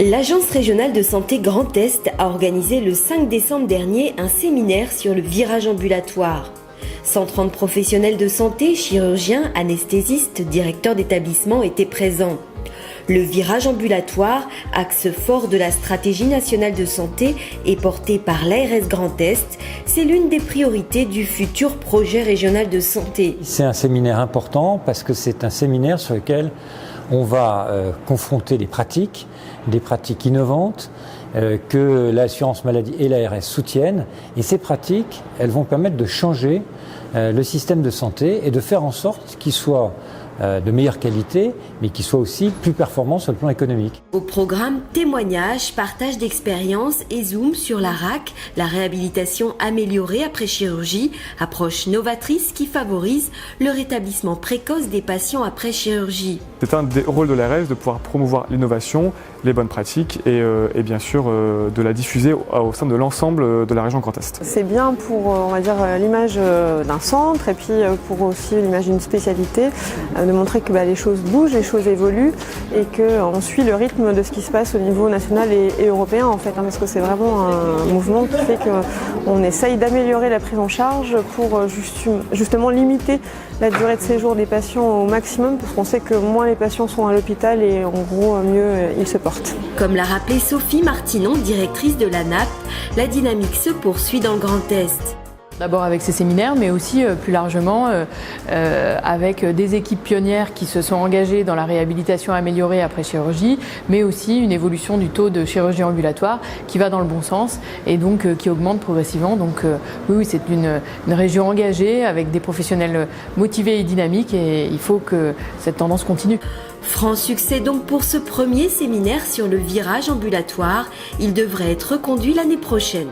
L'Agence régionale de santé Grand Est a organisé le 5 décembre dernier un séminaire sur le virage ambulatoire. 130 professionnels de santé, chirurgiens, anesthésistes, directeurs d'établissement étaient présents. Le virage ambulatoire, axe fort de la stratégie nationale de santé et porté par l'ARS Grand Est, c'est l'une des priorités du futur projet régional de santé. C'est un séminaire important parce que c'est un séminaire sur lequel on va confronter des pratiques innovantes que l'assurance maladie et l'ARS soutiennent. Et ces pratiques, elles vont permettre de changer le système de santé et de faire en sorte qu'il soit de meilleure qualité, mais qui soit aussi plus performant sur le plan économique. Au programme, témoignages, partage d'expériences et zoom sur la RAC, la réhabilitation améliorée après chirurgie, approche novatrice qui favorise le rétablissement précoce des patients après chirurgie. C'est un des rôles de l'ARS de pouvoir promouvoir l'innovation, les bonnes pratiques et bien sûr de la diffuser au sein de l'ensemble de la région Grand Est. C'est bien pour on va dire l'image d'un centre et puis pour aussi l'image d'une spécialité, de montrer que les choses bougent, les choses évoluent et qu'on suit le rythme de ce qui se passe au niveau national et européen en fait, parce que c'est vraiment un mouvement qui fait qu'on essaye d'améliorer la prise en charge pour justement limiter la durée de séjour des patients au maximum, parce qu'on sait que moins les patients sont à l'hôpital et en gros mieux ils se portent. Comme l'a rappelé Sophie Martinon, directrice de l'ANAP, la dynamique se poursuit dans le Grand Est. D'abord avec ces séminaires, mais aussi plus largement avec des équipes pionnières qui se sont engagées dans la réhabilitation améliorée après chirurgie, mais aussi une évolution du taux de chirurgie ambulatoire qui va dans le bon sens et donc qui augmente progressivement. Donc oui, c'est une région engagée avec des professionnels motivés et dynamiques et il faut que cette tendance continue. Franc succès donc pour ce premier séminaire sur le virage ambulatoire. Il devrait être reconduit l'année prochaine.